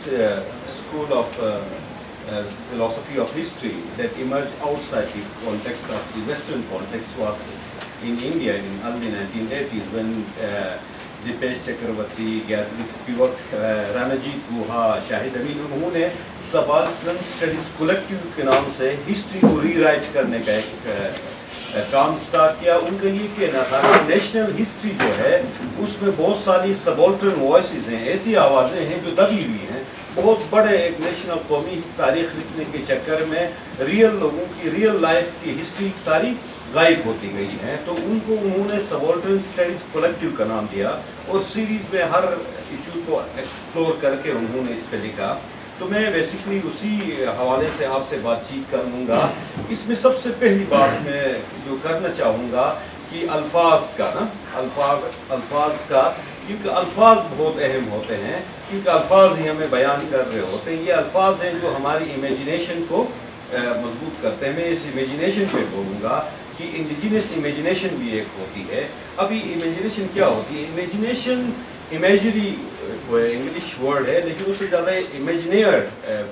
first school of philosophy of history that emerged outside the context of the Western context was in India in early 1980s when دیپیش Chakraborty, گیاتری اسپیوک, راناجیت Guha, شاہد امین, انہوں نے سبالٹرن studies collective کے نام سے history کو ری right کرنے کا ایک کام سٹارٹ کیا. ان کا یہ کہنا تھا کہ نیشنل ہسٹری جو ہے اس میں بہت ساری سبالٹرن وائسز ہیں, ایسی آوازیں ہیں جو دبی ہوئی ہیں. بہت بڑے ایک نیشنل قومی تاریخ لکھنے کے چکر میں ریئل لوگوں کی ریئل لائف کی ہسٹری تاریخ غائب ہوتی گئی ہیں. تو ان کو انہوں نے سبالٹرن اسٹڈیز کولیکٹیو کا نام دیا اور سیریز میں ہر ایشو کو ایکسپلور کر کے انہوں نے اس پہ لکھا. تو میں بیسیکلی اسی حوالے سے آپ سے بات چیت کروں گا. اس میں سب سے پہلی بات میں جو کرنا چاہوں گا کہ الفاظ کا الفاظ کا, کیونکہ الفاظ بہت اہم ہوتے ہیں, کیونکہ الفاظ ہی ہمیں بیان کر رہے ہوتے ہیں. یہ الفاظ ہیں جو ہماری امیجنیشن کو مضبوط کرتے ہیں. میں اس امیجنیشن پہ بولوں گا کہ انڈیجینس امیجنیشن بھی ایک ہوتی ہے. ابھی امیجنیشن کیا ہوتی ہے؟ امیجنیشن امیجری انگلش ورڈ ہے, لیکن اس سے زیادہ امیجنیئر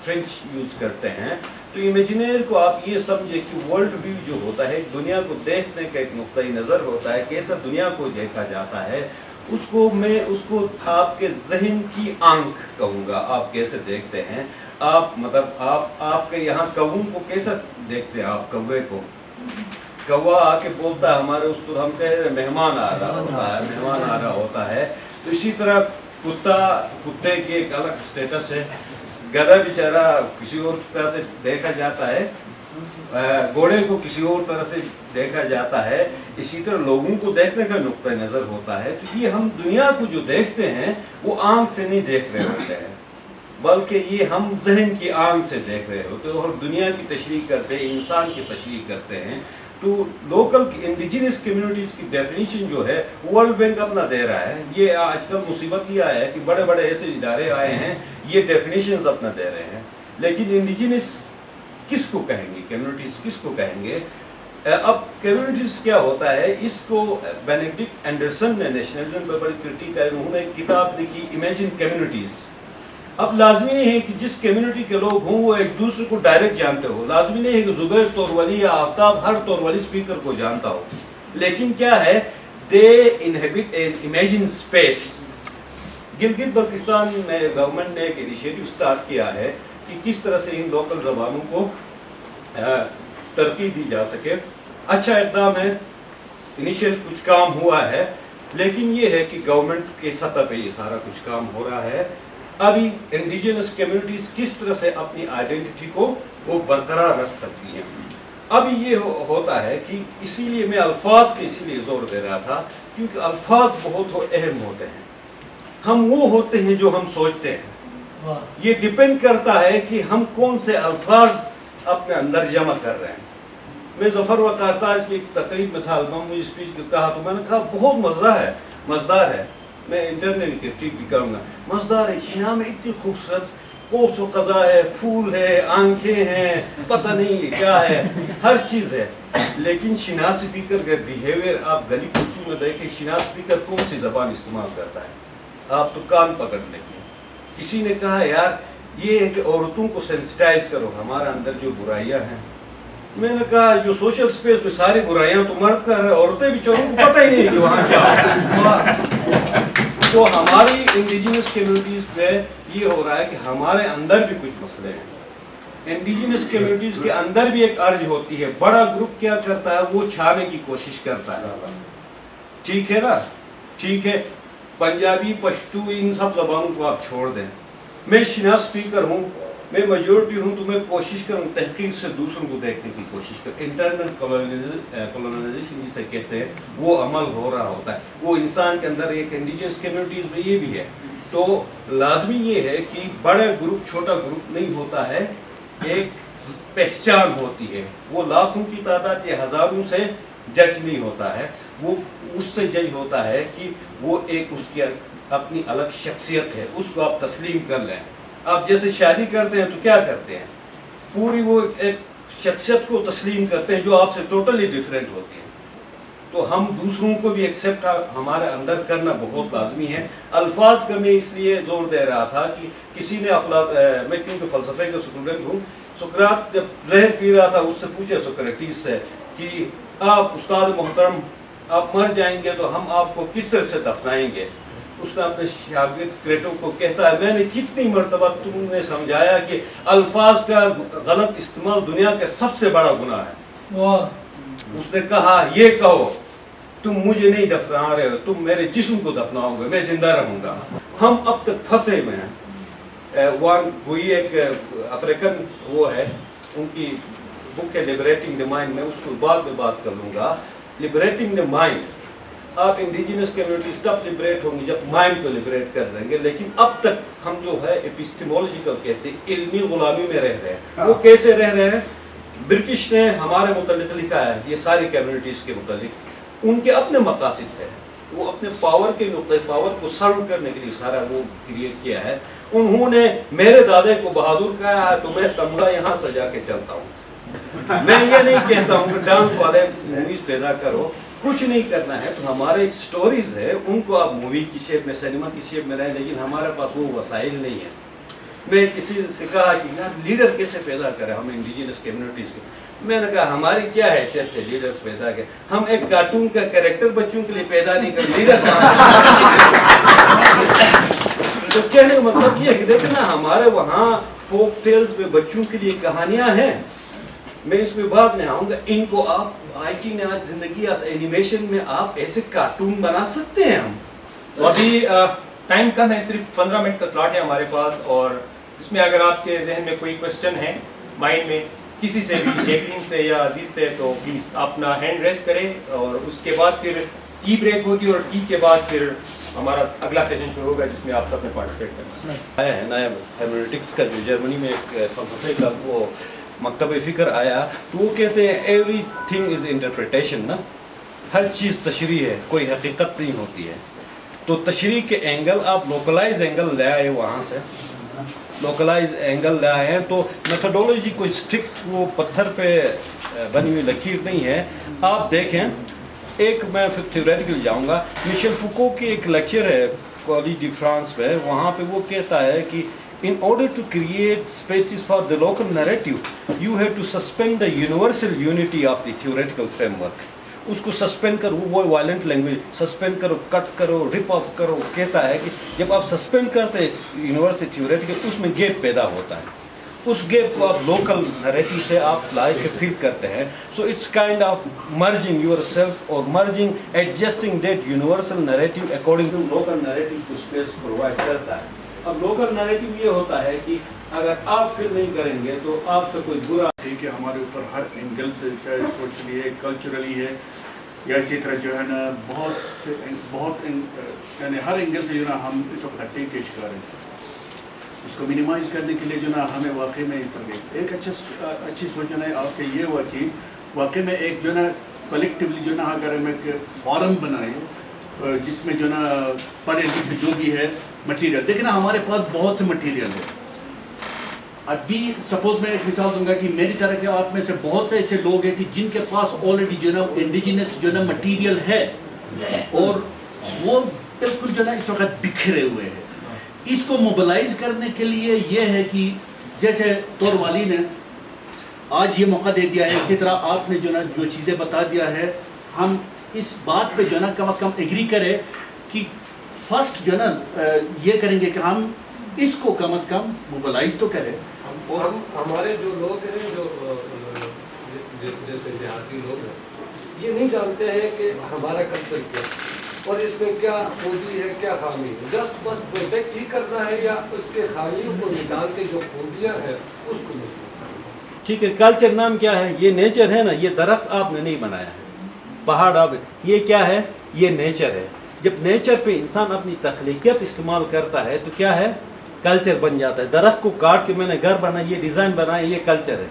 فرینچ یوز کرتے ہیں. تو امیجنیئر کو آپ یہ سمجھے کہ ورلڈ ویو جو ہوتا ہے, دنیا کو دیکھنے کا ایک نقطۂ نظر ہوتا ہے, کیسا دنیا کو دیکھا جاتا ہے. اس کو میں آپ کے ذہن کی آنکھ کہوں گا. آپ کیسے دیکھتے ہیں, آپ کے یہاں کووں کو کیسا دیکھتے ہیں آپ؟ کوے کو, کوا آ کے بولتا ہے ہمارے اس کو ہم کہہ رہے مہمان آ رہا ہوتا ہے. تو اسی طرح کتے کی ایک الگ سٹیٹس ہے. گدھا بیچارہ کسی اور طرح سے دیکھا جاتا ہے, گھوڑے کو کسی اور طرح سے دیکھا جاتا ہے. اسی طرح لوگوں کو دیکھنے کا نقطۂ نظر ہوتا ہے. تو یہ ہم دنیا کو جو دیکھتے ہیں وہ آنکھ سے نہیں دیکھ رہے ہوتے ہیں, بلکہ یہ ہم ذہن کی آنکھ سے دیکھ رہے ہوتے ہیں اور دنیا کی تشریح کرتے ہیں, انسان کی تشریح کرتے ہیں. تو لوکل انڈیجینس کمیونٹیز کی ڈیفینیشن جو ہے ورلڈ بینک اپنا دے رہا ہے. یہ آج کل مصیبت یہ آیا ہے کہ بڑے بڑے ایسے ادارے آئے ہیں یہ ڈیفینیشنز اپنا دے رہے ہیں, لیکن انڈیجینس کس کو کہیں گے, کمیونٹیز کس کو کہیں گے؟ اب کمیونٹیز کیا ہوتا ہے, اس کو بینیڈکٹ اینڈرسن نے نیشنلزم پہ بڑی کرٹیک ہے. انہوں نے ایک کتاب لکھی امیجن کمیونٹیز. اب لازمی نہیں ہے کہ جس کمیونٹی کے لوگ ہوں وہ ایک دوسرے کو ڈائریکٹ جانتے ہو. لازمی نہیں ہے کہ زبیر تورولی یا آفتاب ہر تورولی اسپیکر کو جانتا ہو, لیکن کیا ہے, they inhabit an imagined space. Gilgit Baltistan میں گورنمنٹ نے ایک انیشیٹو سٹارٹ کیا ہے کہ کس طرح سے ان لوکل زبانوں کو ترقی دی جا سکے. اچھا اقدام ہے, انیشیل کچھ کام ہوا ہے, لیکن یہ ہے کہ گورنمنٹ کے سطح پہ یہ سارا کچھ کام ہو رہا ہے. ابھی انڈیجینس کمیونٹیز کس طرح سے اپنی آئیڈینٹی کو وہ برقرار رکھ سکتی ہیں. ابھی یہ ہوتا ہے کہ اسی لیے میں الفاظ کے اسی لیے زور دے رہا تھا, کیونکہ الفاظ بہت اہم ہوتے ہیں. ہم وہ ہوتے ہیں جو ہم سوچتے ہیں. یہ ڈیپینڈ کرتا ہے کہ ہم کون سے الفاظ اپنے اندر جمع کر رہے ہیں. میں ظفر و کارتاج کی ایک تقریب میں تھا, مجھے اسپیچ کو کہا تو میں نے کہا بہت مزدار ہے. میں انٹرنل کرٹیک بھی کروں گا. مزدار ہے, چینا میں اتنی خوبصورت قوس و قزح ہے, پھول ہے, آنکھیں ہیں, پتہ نہیں کیا ہے, ہر چیز ہے. لیکن شناس اسپیکر کا بیہیویئر آپ گلی کوچوں میں دیکھیں, شناس اسپیکر کون سی زبان استعمال کرتا ہے, آپ تو کان پکڑ لیں گے. کسی نے کہا یار یہ ہے کہ عورتوں کو سینسٹائز کرو, ہمارے اندر جو برائیاں ہیں. میں نے کہا جو سوشل سپیس میں ساری برائیاں تو مرد کر رہے ہیں, عورتیں بھی چوروں کو پتہ ہی نہیں کہ وہاں کیا ہے. تو ہماری انڈیجینس کمیونٹیز میں یہ ہو رہا ہے کہ ہمارے اندر بھی کچھ مسئلے ہیں. انڈیجینس کمیونٹیز کے اندر بھی ایک ارج ہوتی ہے. بڑا گروپ کیا کرتا ہے, وہ چھانے کی کوشش کرتا ہے. ٹھیک ہے نا, ٹھیک ہے, پنجابی, پشتو, ان سب زبانوں کو آپ چھوڑ دیں. میں شناس اسپیکر ہوں, میں میجورٹی ہوں, تو میں کوشش کروں تحقیق سے دوسروں کو دیکھنے کی کوشش کروں. انٹرنل کولونائزیشن جسے کہتے ہیں وہ عمل ہو رہا ہوتا ہے. وہ انسان کے اندر ایک انڈیجنس کمیونٹیز میں یہ بھی ہے. تو لازمی یہ ہے کہ بڑا گروپ چھوٹا گروپ نہیں ہوتا ہے, ایک پہچان ہوتی ہے. وہ لاکھوں کی تعداد یا ہزاروں سے جج نہیں ہوتا ہے, وہ اس سے جج ہوتا ہے کہ وہ ایک اس کی اپنی الگ شخصیت ہے, اس کو آپ تسلیم کر لیں. آپ جیسے شادی کرتے ہیں تو کیا کرتے ہیں, پوری وہ ایک شخصیت کو تسلیم کرتے ہیں جو آپ سے ٹوٹلی ڈیفرنٹ ہوتی ہے. تو ہم دوسروں کو بھی ایکسیپٹ ہمارے اندر کرنا بہت لازمی ہے. الفاظ کا میں اس لیے زور دے رہا تھا کہ کسی نے میں کیونکہ فلسفے کا اسٹوڈنٹ ہوں, سقراط جب رہ پی رہا تھا اس سے پوچھے سقراطیس سے کہ آپ استاد محترم آپ مر جائیں گے تو ہم آپ کو کس طرح سے دفنائیں گے. اس نے اپنے شاگرد کریٹو کو کہتا ہے میں نے کتنی مرتبہ تم نے سمجھایا کہ الفاظ کا غلط استعمال دنیا کا سب سے بڑا گناہ ہے. اس نے کہا یہ کہو تم مجھے نہیں دفنا رہے ہو, تم میرے جسم کو دفناؤ گے, میں زندہ رہوں گا. ہم اب تک پھنسے ہوئے ہیں. وان وہی ایک افریقن وہ ہے, ان کی بک ہے لبریٹنگ دی مائنڈ, میں اس کو بعد میں بات کر لوں گا. لبریٹنگ دی مائنڈ, آپ انڈیجنس کمیونٹیز تب لبریٹ ہوں گی جب مائنڈ کو لبریٹ کر دیں گے. لیکن اب تک ہم جو ہے ایپسٹیمولوجیکل کہتے ہیں, علمی غلامی میں رہ رہے ہیں. وہ کیسے رہ رہے ہیں؟ برٹش نے ہمارے متعلق لکھا ہے, یہ ساری کمیونٹیز کے متعلق ان کے اپنے مقاصد تھے. وہ اپنے پاور کے نقطۂ پاور کو سرو کرنے کے لیے سارا وہ کریٹ کیا ہے. انہوں نے میرے دادے کو بہادر کہا ہے تو میں تمغہ یہاں سجا کے چلتا ہوں. میں یہ نہیں کہتا ہوں کہ ڈانس والے موویز پیدا کرو, کچھ نہیں کرنا ہے. تو ہمارے اسٹوریز ہے ان کو آپ مووی کی شیپ میں, سینما کی شیپ میں رہیں, لیکن ہمارے پاس وہ وسائل نہیں ہیں. میں کسی سے کہا کہ یار لیڈر کیسے پیدا کریں ہم انڈیجنس کمیونٹیز کے. میں نے کہا ہماری کیا حیثیت ہے لیڈرز پیدا کے, ہم ایک کارٹون کا کریکٹر بچوں کے لیے پیدا نہیں کر, لیڈر تو کہنے کا مطلب یہ ہے کہ دیکھنا ہمارے وہاں فوک ٹیلز میں بچوں کے لیے کہانیاں ہیں. میں اس میں بعد میں آؤں گا. ان کو آپ آئی ٹی نے آج زندگی اینیمیشن میں آپ ایسے کارٹون بنا سکتے ہیں. ہم تو ابھی ٹائم کم ہے, صرف 15 منٹ کا سلاٹ ہے ہمارے پاس, اور اس میں اگر آپ کے ذہن میں کوئی کوشچن ہے مائنڈ میں کسی سے بھی, جیکلین سے یا عزیز سے, تو پلیز اپنا ہینڈ ریز کریں. اور اس کے بعد پھر ٹی بریک ہوگی, اور ٹی کے بعد پھر ہمارا اگلا سیشن شروع ہوگا جس میں آپ سب نے پارٹیسپیٹ کرنا ہے. نیا ہیرمیٹکس کا جو جرمنی میں ایک فلسفے کا وہ مکتب فکر آیا, تو وہ کہتے ہیں ایوری تھنگ از انٹرپریٹیشن نا, ہر چیز تشریح ہے, کوئی حقیقت نہیں ہوتی ہے. تو تشریح کے اینگل آپ لوکلائز اینگل لے آئے, وہاں سے لوکلائز اینگل لے آئے ہیں. تو میتھڈولوجی کوئی اسٹرکٹ وہ پتھر پہ بنی ہوئی لکیر نہیں ہے. آپ دیکھیں, ایک میں پھر تھیوریٹیکل جاؤں گا. میشل فوکو کی ایک لیکچر ہے کالج ڈی فرانس میں, وہاں پہ وہ کہتا ہے کہ in order to create spaces for the local narrative, you have to suspend the universal unity of the theoretical framework. اس کو سسپینڈ کرو, وہ وائلنٹ لینگویج سسپینڈ کرو, کٹ کرو, رپ آف کرو. کہتا ہے کہ جب آپ سسپینڈ کرتے ہیں یونیورسل تھیوریٹیکل, اس میں گیپ پیدا ہوتا ہے. اس گیپ کو آپ لوکل نریٹو سے آپ لائے کے فل کرتے ہیں. So it's kind of merging yourself اور merging adjusting that universal narrative according to local narrative کو اسپیس پرووائڈ کرتا ہے. اب لوکل نریٹو یہ ہوتا ہے کہ اگر آپ فل نہیں کریں گے تو آپ سے کوئی برا کہ ہمارے اوپر ہر اینگل سے, چاہے سوشلی ہے, کلچرلی ہے, یا اسی طرح جو ہے نا بہت یعنی ہر اینگل سے جو نا ہم اس وقت ہٹے کے شکار ہیں. اس کو منیمائز کرنے کے لیے جو نا ہمیں واقعی میں اس طرح ایک اچھی سوچ جو ہے آپ کے یہ ہوا کہ واقعی میں ایک جو نا کلیکٹیولی جو نا اگر ہم ایک فارم بنائیں جس میں جو نا پڑھے لکھے جو بھی ہے مٹیریل, دیکھنا ہمارے پاس بہت سے مٹیریل ہے. ابھی سپوز میں ایک مثال دوں گا کہ میری طرح کے آپ میں سے بہت سے ایسے لوگ ہیں کہ جن کے پاس آلریڈی جو نا انڈیجنس جو نا مٹیریل ہے, اور وہ بالکل جو نا اس وقت بکھرے ہوئے ہیں. اس کو موبلائز کرنے کے لیے یہ ہے کہ جیسے طور والی نے آج یہ موقع دے دیا ہے, اسی طرح آپ نے جو نا جو چیزیں بتا دیا ہے, ہم اس بات پہ جو نا کم از کم ایگری کریں کہ فرسٹ جو نا یہ کریں گے کہ ہم اس کو کم از کم موبلائز تو کریں. ہم ہمارے جو لوگ ہیں جو جیسے دیہاتی لوگ ہیں, یہ نہیں جانتے ہیں کہ ہمارا کلچر کیا اور اس میں کیا خوبی ہے کیا خامی ہے. جسٹ بس پروٹیکٹ ہی کرنا ہے یا اس کے خامیوں کو نکال کے جو خوبیاں ہیں اس کو ٹھیک ہے. کلچر نام کیا ہے؟ یہ نیچر ہے نا, یہ درخت آپ نے نہیں بنایا ہے, پہاڑ آپ, یہ کیا ہے؟ یہ نیچر ہے. جب نیچر پہ انسان اپنی تخلیقیت استعمال کرتا ہے تو کیا ہے؟ کلچر بن جاتا ہے. درخت کو کاٹ کے میں نے گھر بنایا, یہ ڈیزائن بنایا, یہ کلچر ہے.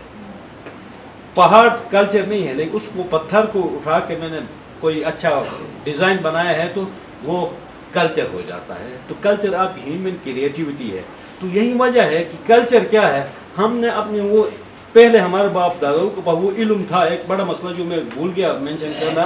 پہاڑ کلچر نہیں ہے, لیکن اس کو پتھر کو اٹھا کے میں نے کوئی اچھا ڈیزائن بنایا ہے تو وہ کلچر ہو جاتا ہے. تو کلچر آپ ہیومن کریٹیوٹی ہے. تو یہی وجہ ہے کہ کلچر کیا ہے, ہم نے اپنے وہ پہلے ہمارے باپ داداؤں کو وہ علم تھا. ایک بڑا مسئلہ جو میں بھول گیا مینشن کرنا,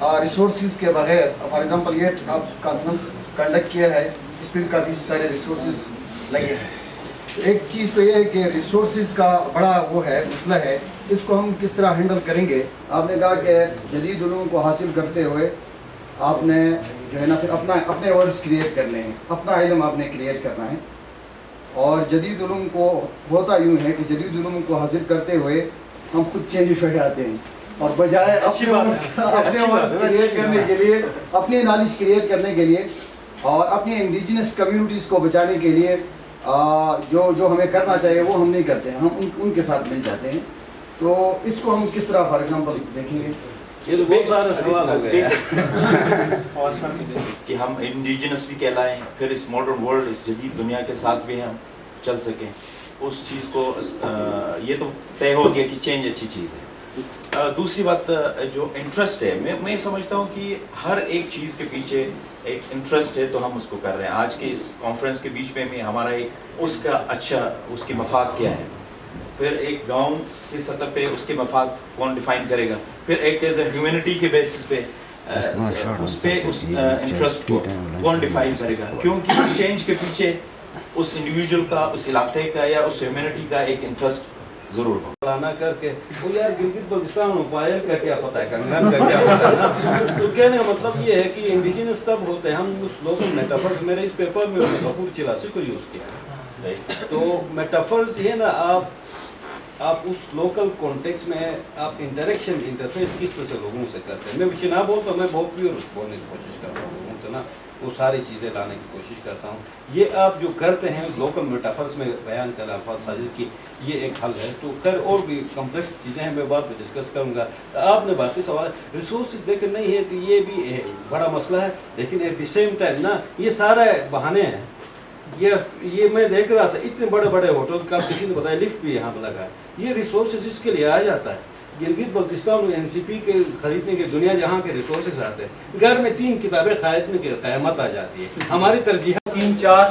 ریسورسز کے بغیر فار ایگزامپل یہ آپ کانفرنس کنڈکٹ کیا ہے اس پہ کافی سارے ریسورسز لگے ہیں. ایک چیز تو یہ ہے کہ ریسورسز کا بڑا وہ ہے مسئلہ ہے, اس کو ہم کس طرح ہینڈل کریں گے. آپ نے کہا کہ جدید علوم کو حاصل کرتے ہوئے آپ نے جو ہے نا پھر اپنے ورڈز کریٹ کرنے ہیں, اپنا علم آپ نے کریٹ کرنا ہے. اور جدید علوم کو ہوتا یوں ہے کہ جدید علوم کو حاصل کرتے ہوئے ہم خود چینجیفائڈ آتے ہیں, اور بجائے اپنے ورڈز کریٹ کرنے کے لیے, اپنی نالج کریٹ کرنے کے لیے اور اپنی انڈیجنس کمیونٹیز کو بچانے کے لیے جو ہمیں کرنا چاہیے وہ ہم نہیں کرتے ہیں, ہم ان کے ساتھ مل جاتے ہیں. تو اس کو ہم کس طرح فار ایگزامپل دیکھیں گے. یہ تو بہت سارے سوال ہو گئے کہ ہم انڈیجنس بھی کہلائیں, پھر اس ماڈرن ورلڈ, اس جدید دنیا کے ساتھ بھی ہم چل سکیں. اس چیز کو یہ تو طے ہو گیا کہ چینج اچھی چیز ہے. دوسری بات جو انٹرسٹ ہے, میں سمجھتا ہوں کہ ہر ایک چیز کے پیچھے ایک انٹرسٹ ہے تو ہم اس کو کر رہے ہیں. آج کے اس کانفرنس کے بیچ میں ہمارا ایک اس کا اچھا اس کے مفاد کیا ہے, پھر ایک گاؤں کی سطح پہ اس کے مفاد کون ڈیفائن کرے گا, پھر ایک ایز اے ہیومینٹی کے بیسس پہ اس انٹرسٹ کو کون ڈیفائن کرے گا, کیونکہ اس چینج کے پیچھے اس انڈیویجول کا, اس علاقے کا یا اس ہیومینٹی کا ایک انٹرسٹ ضرور ہو. لانا کر کے وہ یار گلگت بلتستان موبائل کا کیا پتہ ہے, کنگن کا کیا پتہ ہے نا. تو کہنے کا مطلب یہ ہے کہ انڈیجنس تب ہوتے ہیں ہم اس لوکل میٹافرز, میرے اس پیپر میں غفور چلاسی کو یوز کیا. تو میٹافرز یہ نا آپ اس لوکل کانٹیکس میں آپ انٹریکشن انٹرفیس کس طرح سے لوگوں سے کرتے ہیں. میں وشی نہ بولتا ہوں, میں بہت پیور بولنے کی کوشش کرتا ہوں لوگوں سے نا, وہ ساری چیزیں لانے کی کوشش کرتا ہوں. یہ آپ جو کرتے ہیں لوکل میٹافرز میں بیان کریں الفاظ سازش کی, یہ ایک حل ہے. تو خیر اور بھی کمپلیکس چیزیں ہیں, میں بعد میں ڈسکس کروں گا. آپ نے باقی سوال ریسورسز دیکھیں نہیں ہے کہ یہ بھی بڑا مسئلہ ہے, لیکن ایٹ دی سیم ٹائم نا یہ سارے بہانے ہیں. یہ میں دیکھ رہا تھا اتنے بڑے بڑے ہوٹل کا, کسی نے بتایا لفٹ بھی یہاں پہ لگا ہے. یہ ریسورسز اس کے لیے آ جاتا ہے. گلگت بلتستان میں NCP کے خریدنے کے دنیا جہاں کے ریسورسز آتے ہیں, گھر میں 3 کتابیں خریدنے کی قیامت آ جاتی ہے. ہماری ترجیح 3-4